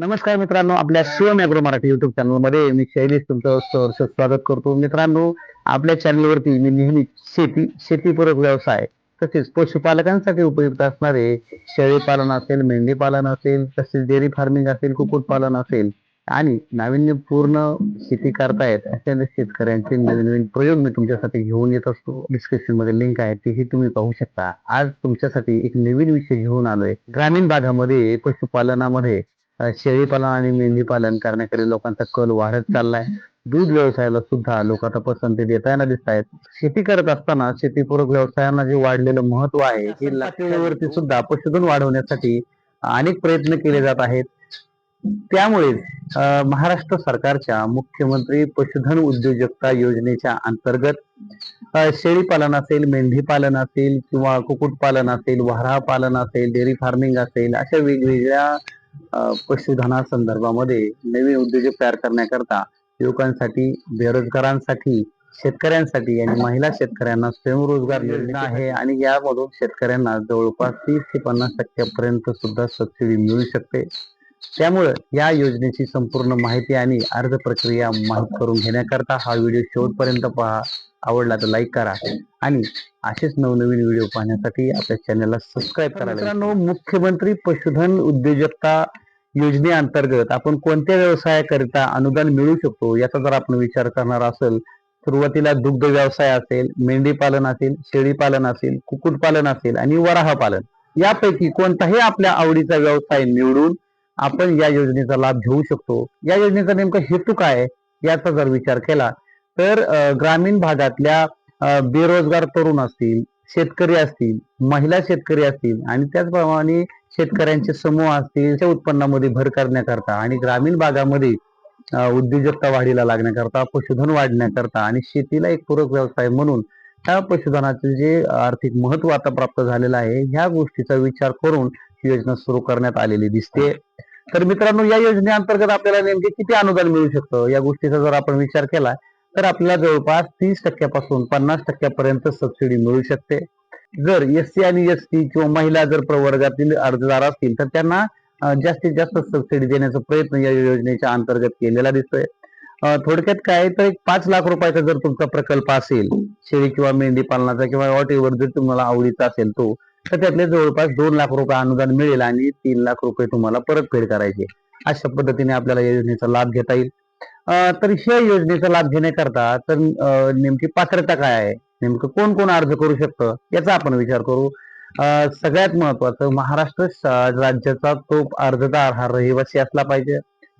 नमस्कार मित्रांनो, आपल्या Shivam agro Marathi YouTube channel मध्ये मी शैलेश तुमचं सहर्ष स्वागत करतो. मित्रांनो, आपल्या चॅनलवरती मी नेहमी शेतीपूरक व्यवसाय तसेच पशुपालकांसाठी उपयुक्त असणारे शेळी पालन असेल, मेंढी पालन असेल, तसेच डेअरी फार्मिंग असेल, कुक्कुटपालन असेल आणि नाविन्यपूर्ण शेती करतायत अशा शेतकऱ्यांचे नवीन नवीन प्रयोग मी तुमच्यासाठी घेऊन येत असतो. डिस्क्रिप्शन मध्ये लिंक आहे, तीही तुम्ही पाहू शकता. आज तुमच्यासाठी एक नवीन विषय घेऊन आलोय. ग्रामीण भागामध्ये पशुपालनामध्ये शेळी पालन आणि मेंढी पालन करण्याकडे लोकांचा कल वाढत चाललाय. दूध व्यवसायाला सुद्धा लोक आता पसंती देताना दिसत आहेत. शेती करत असताना शेतीपूरक व्यवसायांना जे वाढलेलं महत्व आहे हे पातळीवरती सुद्धा पशुधन वाढवण्यासाठी अनेक प्रयत्न केले जात आहेत. त्यामुळे महाराष्ट्र सरकारच्या मुख्यमंत्री पशुधन उद्योजकता योजनेच्या अंतर्गत शेळी पालन असेल, मेंढी पालन असेल किंवा कुक्कुट पालन असेल, वाऱ्हा पालन असेल, डेअरी फार्मिंग असेल, अशा वेगवेगळ्या पशुधना संदर्भामध्ये नवीन उद्योजक तयार करण्याकरता युवकांसाठी, बेरोजगारांसाठी, शेतकऱ्यांसाठी आणि महिला शेतकऱ्यांना स्वयंरोजगार योजना आहे आणि यामधून शेतकऱ्यांना जवळपास 30 ते 50% पर्यंत सुद्धा सबसिडी मिळू शकते. त्यामुळे या योजनेची संपूर्ण माहिती आणि अर्ज प्रक्रिया माहित करून घेण्याकरता हा व्हिडिओ शेवटपर्यंत पहा. आवडला तर लाईक करा आणि असेच नवनवीन व्हिडिओ पाहण्यासाठी आपल्या चॅनलला सबस्क्राईब करा. मित्रांनो, मुख्यमंत्री पशुधन उद्योजकता योजनेअंतर्गत आपण कोणत्या व्यवसायाकरिता अनुदान मिळू शकतो याचा जर आपण विचार करणार असेल, सुरुवातीला दुग्ध व्यवसाय असेल, मेंढी पालन असेल, शेळी पालन असेल, कुक्कुटपालन असेल आणि वराह पालन यापैकी कोणताही आपल्या आवडीचा व्यवसाय निवडून आपण या योजनेचा लाभ घेऊ शकतो. या योजनेचा नेमका हेतू काय याचा जर विचार केला तर ग्रामीण भागातल्या बेरोजगार तरुण असतील, शेतकरी असतील, महिला शेतकरी असतील आणि त्याचप्रमाणे शेतकऱ्यांचे समूह असतील, त्या उत्पन्नामध्ये भर करण्याकरता आणि ग्रामीण भागामध्ये उद्योजकता वाढीला लागण्याकरता, पशुधन वाढण्याकरता आणि शेतीला एक पूरक व्यवसाय म्हणून त्या पशुधनाचे जे आर्थिक महत्व आता प्राप्त झालेलं आहे, ह्या गोष्टीचा विचार करून योजना सुरू करण्यात आलेली दिसते. तर मित्रांनो, या योजनेअंतर्गत आपल्याला नेमके किती अनुदान मिळू शकतं या गोष्टीचा जर आपण विचार केला तर आपल्याला जवळपास 30% पासून 50% पर्यंत सबसिडी मिळू शकते. जर SC आणि ST किंवा महिला जर प्रवर्गातील अर्जदार असतील तर त्यांना जास्तीत जास्त सबसिडी देण्याचा प्रयत्न या योजनेच्या अंतर्गत केलेला दिसतोय. थोडक्यात काय तर एक 5 लाख रुपयाचा जर तुमचा प्रकल्प असेल, शेळी किंवा मेंढी पालनाचा किंवा वॉट एव्हर जर तुम्हाला आवडीचा असेल तो, तर त्यातले जवळपास 2 लाख रुपये अनुदान मिळेल आणि 3 लाख रुपये तुम्हाला परतफेड करायचे. अशा पद्धतीने आपल्याला या योजनेचा लाभ घेता येईल. तर ह्या योजनेचा लाभ घेण्याकरता तर नेमकी पात्रता काय आहे, नेमकं कोण कोण अर्ज करू शकतं याचा आपण विचार करू. सगळ्यात महत्वाचं, महाराष्ट्र राज्याचा तो अर्जदार हा रहिवासी असला पाहिजे.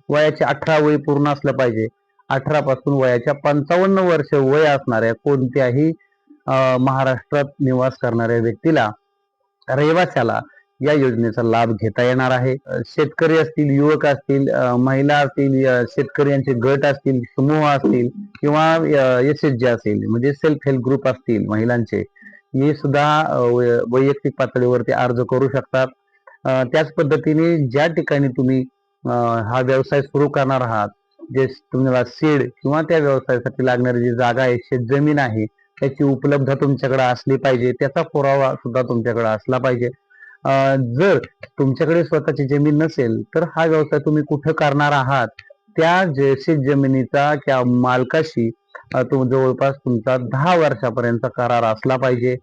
वयाचे 18 वय पूर्ण असलं पाहिजे. 18 पासून वयाच्या 55 वर्ष वय असणाऱ्या कोणत्याही महाराष्ट्रात निवास करणाऱ्या व्यक्तीला, रहिवाशाला या योजनेचा लाभ घेता येणार आहे. शेतकरी असतील, युवक असतील, महिला असतील, शेतकऱ्यांचे गट असतील, समूह असतील किंवा SHG असेल म्हणजे सेल्फ हेल्प ग्रुप असतील महिलांचे, हे सुद्धा वैयक्तिक पातळीवरती अर्ज करू शकतात. त्याच पद्धतीने ज्या ठिकाणी तुम्ही हा व्यवसाय सुरू करणार आहात, जे तुम्हाला सीड किंवा त्या व्यवसायासाठी लागणारी जी जागा आहे, शेतजमीन आहे, त्याची उपलब्धता तुमच्याकडे असली पाहिजे. त्याचा पुरावा सुद्धा तुमच्याकडे असला पाहिजे. जर तुमच्याकडे स्वतःची जमीन नसेल तर हा व्यवसाय तुम्ही कुठं करणार आहात त्या शेत जमिनीचा किंवा मालकाशी जवळपास तुमचा 10 वर्षापर्यंतचा करार असला पाहिजे.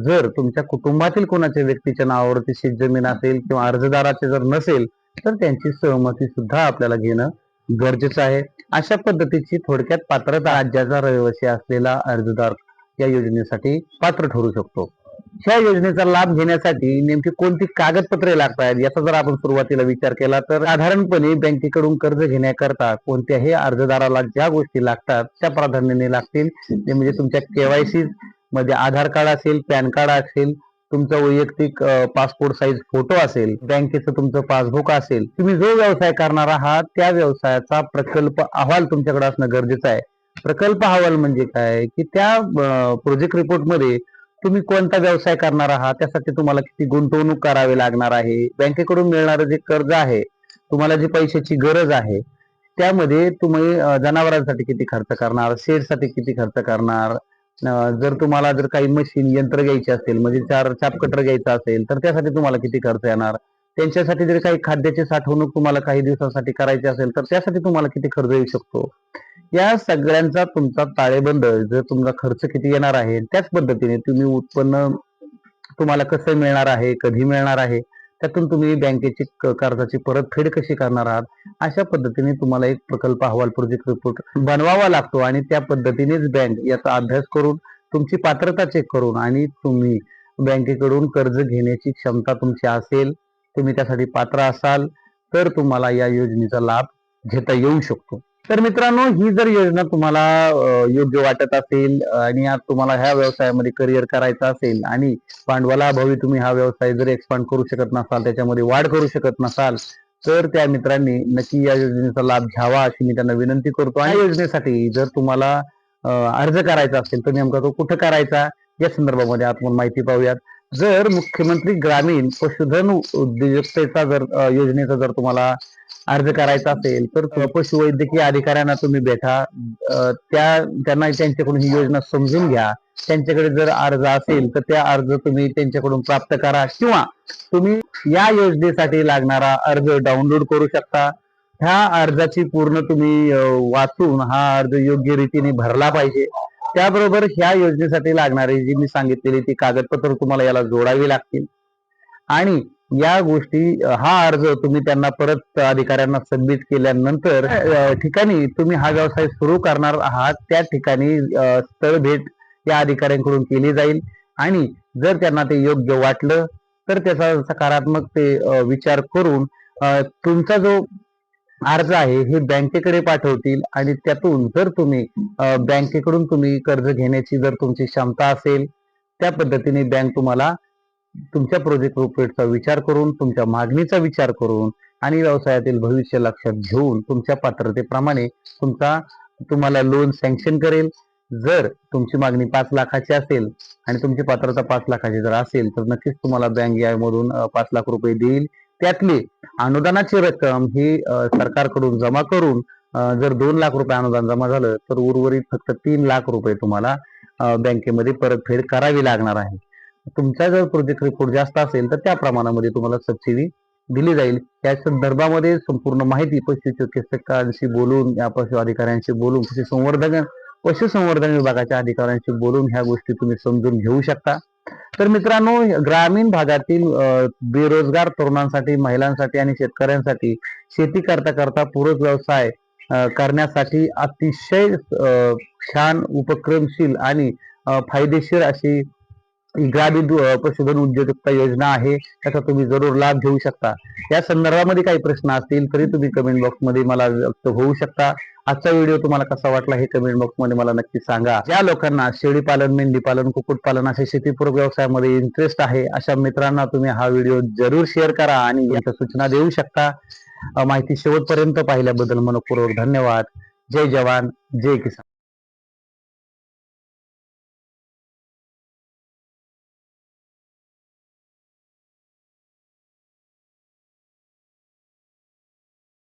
जर तुमच्या कुटुंबातील कोणाच्या व्यक्तीच्या नावावरती शेत जमीन असेल किंवा अर्जदाराचे जर नसेल तर त्यांची सहमती सुद्धा आपल्याला घेणं गरजेचं आहे. अशा पद्धतीची थोडक्यात पात्रता राज्याचा रहिवासी असलेला अर्जदार या योजनेसाठी पात्र ठरू शकतो. ह्या योजनेचा लाभ घेण्यासाठी नेमकी कोणती कागदपत्रे लागतात याचा जर आपण सुरुवातीला विचार केला तर साधारणपणे बँकेकडून कर्ज घेण्याकरता कोणत्याही अर्जदाराला ज्या गोष्टी लागतात त्या प्राधान्याने लागतील. ते म्हणजे तुमच्या KYC मध्ये आधार कार्ड असेल, पॅन कार्ड असेल, तुमचा वैयक्तिक पासपोर्ट साईज फोटो असेल, बँकेचं तुमचं पासबुक असेल, तुम्ही जो व्यवसाय करणार आहात त्या व्यवसायाचा प्रकल्प अहवाल तुमच्याकडे असणं गरजेचं आहे. प्रकल्प अहवाल म्हणजे काय की त्या प्रोजेक्ट रिपोर्ट मध्ये तुम्ही कोणता व्यवसाय करणार आहात, त्यासाठी तुम्हाला किती गुंतवणूक करावी लागणार आहे, बँकेकडून मिळणारं जे कर्ज आहे, तुम्हाला जी पैशाची गरज आहे, त्यामध्ये तुम्ही जनावरांसाठी किती खर्च करणार, शेडसाठी किती खर्च करणार, जर तुम्हाला जर काही मशीन यंत्र घ्यायचे असेल म्हणजे चाप कटर घ्यायचा असेल तर त्यासाठी तुम्हाला किती खर्च येणार, त्यांच्यासाठी जर काही खाद्याची साठवणूक तुम्हाला काही दिवसांसाठी करायची असेल तर त्यासाठी तुम्हाला किती खर्च येऊ शकतो, या सगळ्यांचा तुमचा ताळेबंद, जर तुमचा खर्च किती येणार आहे, त्याच पद्धतीने तुम्ही उत्पन्न तुम्हाला कसं मिळणार आहे, कधी मिळणार आहे, त्यातून तुम्ही बँकेची कर्जाची परतफेड कशी करणार आहात, अशा पद्धतीने तुम्हाला एक प्रकल्प अहवाल प्रोजेक्ट रिपोर्ट बनवावा लागतो. आणि त्या पद्धतीनेच बँक याचा अभ्यास करून तुमची पात्रता चेक करून आणि तुम्ही बँकेकडून कर्ज घेण्याची क्षमता तुमची असेल, तुम्ही त्यासाठी पात्र असाल, तर तुम्हाला या योजनेचा लाभ घेता येऊ शकतो. तर मित्रांनो, ही जर योजना तुम्हाला योग्य वाटत असेल आणि आज तुम्हाला ह्या व्यवसायामध्ये करिअर करायचं असेल आणि भांडवलाअभावी तुम्ही हा व्यवसाय जर एक्सपांड करू शकत नसाल, त्याच्यामध्ये वाढ करू शकत नसाल, तर त्या मित्रांनी नक्की या योजनेचा लाभ घ्यावा अशी मी त्यांना विनंती करतो. आणि या योजनेसाठी जर तुम्हाला अर्ज करायचा असेल तर नेमका तो कुठं करायचा या संदर्भामध्ये आपण माहिती पाहूयात. जर मुख्यमंत्री ग्रामीण पशुधन उद्योजकतेचा जर योजनेचा जर तुम्हाला अर्ज करायचा असेल तर पशुवैद्यकीय अधिकाऱ्यांना तुम्ही भेटा, त्यांना त्यांच्याकडून ही योजना समजून घ्या. त्यांच्याकडे जर अर्ज असेल तर त्या अर्ज तुम्ही त्यांच्याकडून प्राप्त करा, किंवा तुम्ही या योजनेसाठी लागणारा अर्ज डाउनलोड करू शकता. ह्या अर्जाची पूर्ण तुम्ही वाचून हा अर्ज योग्य रीतीने भरला पाहिजे. त्याबरोबर ह्या योजनेसाठी लागणारी जी मी सांगितलेली ती कागदपत्र तुम्हाला याला जोडावी लागतील. आणि या गोष्टी, हा अर्ज तुम्ही त्यांना परत अधिकाऱ्यांना सबमिट केल्यानंतर ठिकाणी तुम्ही हा व्यवसाय सुरू करणार आहात त्या ठिकाणी स्थळ भेट या अधिकाऱ्यांकडून केली जाईल. आणि जर त्यांना ते योग्य वाटलं तर त्याचा सकारात्मक ते विचार करून तुमचा जो अर्ज आहे हे बँकेकडे पाठवतील. आणि त्यातून जर तुम्ही बँकेकडून तुम्ही कर्ज घेण्याची जर तुमची क्षमता असेल, त्या पद्धतीने बँक तुम्हाला तुमच्या प्रोजेक्ट रिपोर्टचा विचार करून, तुमच्या मागणीचा विचार करून आणि व्यवसायातील भविष्य लक्षात घेऊन तुमच्या पात्रतेप्रमाणे तुम्हाला लोन सँक्शन करेल. जर तुमची मागणी 5 लाखाची असेल आणि तुमची पात्रता 5 लाखाची जर असेल तर नक्कीच तुम्हाला बँक यामधून 5 लाख रुपये देईल. त्यातली अनुदानाची रक्कम ही सरकारकडून जमा करून जर 2 लाख रुपये अनुदान जमा झालं तर उर्वरित फक्त 3 लाख रुपये तुम्हाला बँकेमध्ये परतफेड करावी लागणार आहे. तुमचा जर प्रोजेक्ट रिपोर्ट जास्त असेल तर त्या प्रमाणामध्ये तुम्हाला सबसिडी दिली जाईल. या संदर्भामध्ये संपूर्ण माहिती पशुचिकित्सकांशी बोलून, या पशु अधिकाऱ्यांशी बोलून, पशुसंवर्धन विभागाच्या अधिकाऱ्यांशी बोलून ह्या गोष्टी तुम्ही समजून घेऊ शकता. तर मित्रांनो, ग्रामीण भागातील बेरोजगार तरुणांसाठी, महिलांसाठी आणि शेतकऱ्यांसाठी शेती करता करता पूरक व्यवसाय करण्यासाठी अतिशय छान, उपक्रमशील आणि फायदेशीर अशी ग्रामीण पशुधन उद्योजकता योजना आहे. त्याचा तुम्ही जरूर लाभ घेऊ शकता. या संदर्भामध्ये काही प्रश्न असतील तरी तुम्ही कमेंट बॉक्समध्ये मला व्यक्त होऊ शकता. आजचा व्हिडिओ तुम्हाला कसा वाटला हे कमेंट बॉक्समध्ये मला नक्की सांगा. ज्या लोकांना शेळी पालन, मेंढी पालन, कुक्कुटपालन असे शेतीपूरक व्यवसायामध्ये इंटरेस्ट आहे अशा मित्रांना तुम्ही हा व्हिडिओ जरूर शेअर करा आणि यांच्या सूचना देऊ शकता. माहिती शेवटपर्यंत पाहिल्याबद्दल मनपूर्वक धन्यवाद. जय जवान, जय किसान.